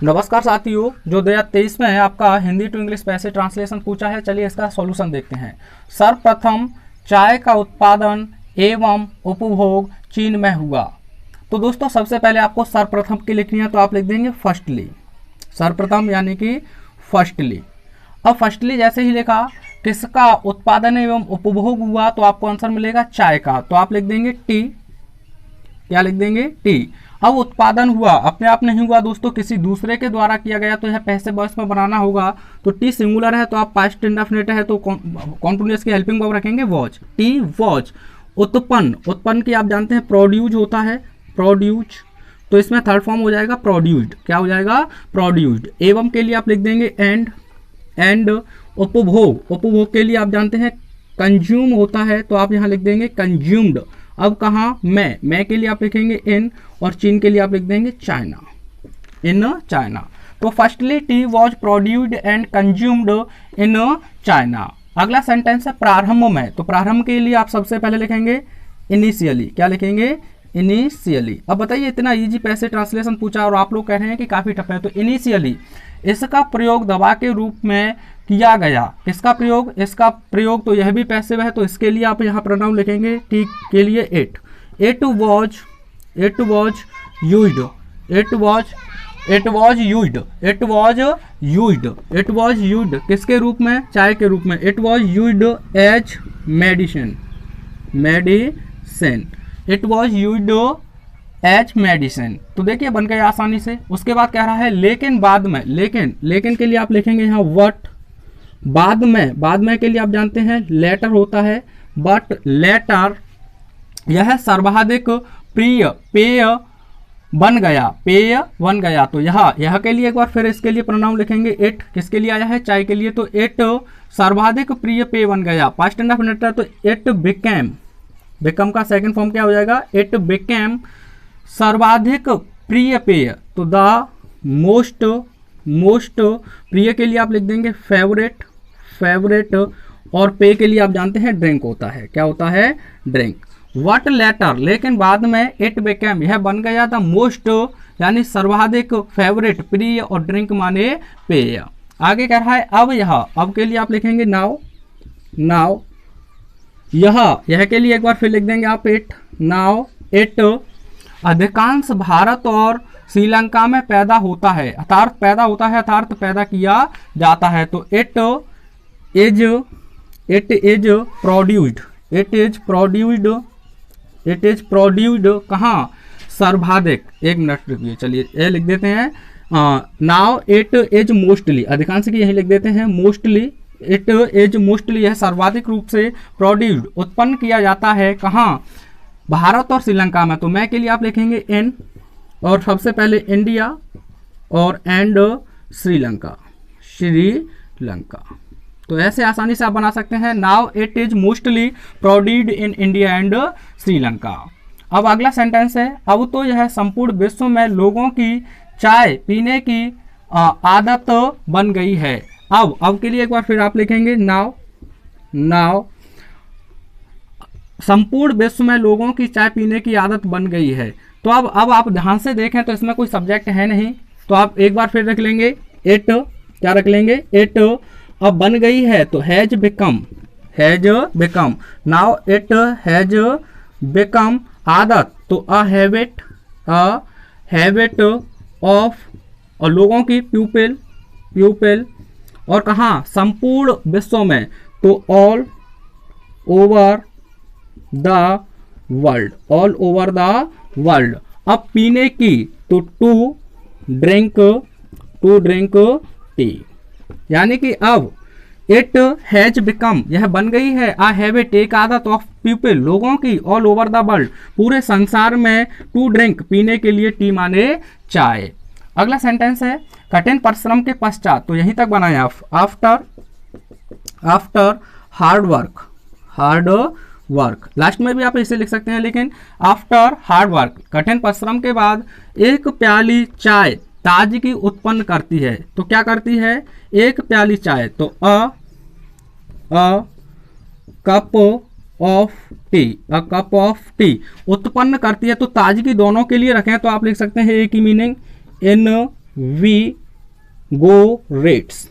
नमस्कार साथियों, जो 2023 में है आपका हिंदी टू इंग्लिश पैसे ट्रांसलेशन पूछा है। चलिए इसका सॉल्यूशन देखते हैं। सर्वप्रथम चाय का उत्पादन एवं उपभोग चीन में हुआ। तो दोस्तों सबसे पहले आपको सर्वप्रथम की लिखनी है, तो आप लिख देंगे फर्स्टली। सर्वप्रथम यानी कि फर्स्टली। अब फर्स्टली जैसे ही लिखा, किसका उत्पादन एवं उपभोग हुआ, तो आपको आंसर मिलेगा चाय का, तो आप लिख देंगे टी। क्या लिख देंगे? टी। अब उत्पादन हुआ, अपने आप नहीं हुआ दोस्तों, किसी दूसरे के द्वारा किया गया, तो यह पैसे बॉयस में बनाना होगा। तो टी सिंगुलर है तो आप पास्ट इंडेफिनिट है तो कॉन्टिन्यूअस की हेल्पिंग वर्ब रखेंगे वॉच। T watch. उत्पन्न, उत्पन्न की आप जानते हैं प्रोड्यूज होता है, प्रोड्यूज, तो इसमें थर्ड फॉर्म हो जाएगा प्रोड्यूस्ड। क्या हो जाएगा? प्रोड्यूस्ड। एवं के लिए आप लिख देंगे एंड। एंड उपभोग, उपभोग के लिए आप जानते हैं कंज्यूम होता है, तो आप यहाँ लिख देंगे कंज्यूम्ड। अब कहाँ? मैं के लिए आप लिखेंगे इन, और चीन के लिए आप लिख देंगे चाइना, इन चाइना। तो firstly T was produced and consumed in China. अगला सेंटेंस है प्रारंभ में, तो प्रारंभ के लिए आप सबसे पहले लिखेंगे इनिशियली। क्या लिखेंगे? इनिशियली। अब बताइए, इतना इजी पैसे ट्रांसलेशन पूछा और आप लोग कह रहे हैं कि काफ़ी टफ है। तो इनिशियली इसका प्रयोग दवा के रूप में किया गया। किसका प्रयोग? इसका प्रयोग, तो यह भी पैसिव है, तो इसके लिए आप यहाँ प्रोनाउन लिखेंगे टी के लिए it. It was used. It was used किसके रूप में? चाय के रूप में। It was used as medicine. It was used as medicine. तो देखिए बन गया आसानी से। उसके बाद कह रहा है लेकिन बाद में। लेकिन के लिए आप लिखेंगे यहाँ व्हाट। बाद में के लिए आप जानते हैं लेटर होता है, बट लेटर यह सर्वाधिक प्रिय पेय बन गया। तो यह के लिए एक बार फिर इसके लिए प्रोनाउन लिखेंगे इट। किसके लिए आया है? चाय के लिए। तो इट सर्वाधिक प्रिय पेय बन गया। पास्ट इंडेफिनिट है तो इट बिकम का सेकंड फॉर्म क्या हो जाएगा? इट बिकेम सर्वाधिक प्रिय पेय। तो द मोस्ट प्रिय के लिए आप लिख देंगे फेवरेट, और पे के लिए आप जानते हैं ड्रिंक होता है। क्या होता है? ड्रिंक। व्हाट लेटर, लेकिन बाद में इट बिकेम यह बन गया था मोस्ट यानी सर्वाधिक, फेवरेट प्रिय, और ड्रिंक माने पेय। आगे कह रहा है अब के लिए आप लिखेंगे नाउ। यह के लिए एक बार फिर लिख देंगे आप इट। नाउ इट अधिकांश भारत और श्रीलंका में पैदा होता है, अर्थात पैदा किया जाता है। तो इट इज प्रोड्यूस्ड कहाँ? सर्वाधिक। एक मिनट रुकिए, चलिए ये लिख देते हैं। नाउ इट इज मोस्टली, अधिकांश की यही लिख देते हैं मोस्टली। इट इज मोस्टली यह सर्वाधिक रूप से प्रोड्यूस्ड उत्पन्न किया जाता है कहाँ? भारत और श्रीलंका में। तो मैं के लिए आप लिखेंगे इन, और सबसे पहले इंडिया, और एंड श्रीलंका। तो ऐसे आसानी से आप बना सकते हैं। Now it is mostly produced in India and Sri Lanka. अब अगला सेंटेंस है अब तो यह संपूर्ण विश्व में लोगों की चाय पीने की आदत बन गई है। अब के लिए एक बार फिर आप लिखेंगे नाउ संपूर्ण विश्व में लोगों की चाय पीने की आदत बन गई है। तो अब आप ध्यान से देखें तो इसमें कोई सब्जेक्ट है नहीं, तो आप एक बार फिर रख लेंगे इट। क्या रख लेंगे? इट। अब बन गई है तो has become. Now it has become आदत, तो अ हैबिट ऑफ, और लोगों की प्यूपिल, और कहाँ? संपूर्ण विश्व में, तो ऑल ओवर द वर्ल्ड। अब पीने की, तो टू ड्रिंक टी, यानी कि अब इट हैज बिकम यह बन गई है आ हैबिट एक आदत ऑफ पीपल लोगों की ऑल ओवर द वर्ल्ड पूरे संसार में टू ड्रिंक पीने के लिए टी माने चाय। अगला सेंटेंस है कठिन परिश्रम के पश्चात, तो यहीं तक बनाए आफ्टर हार्ड वर्क। लास्ट में भी आप इसे लिख सकते हैं, लेकिन आफ्टर हार्ड वर्क कठिन परिश्रम के बाद एक प्याली चाय ताजगी उत्पन्न करती है। तो क्या करती है? एक प्याली चाय, तो अ कप ऑफ टी उत्पन्न करती है। तो ताजगी दोनों के लिए रखें तो आप लिख सकते हैं एक ही meaning we go rates,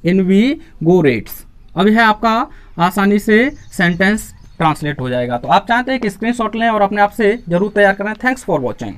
in we go rates. अब यह आपका आसानी से सेंटेंस ट्रांसलेट हो जाएगा। तो आप चाहते हैं कि स्क्रीनशॉट लें और अपने आप से जरूर तैयार करें। Thanks for watching.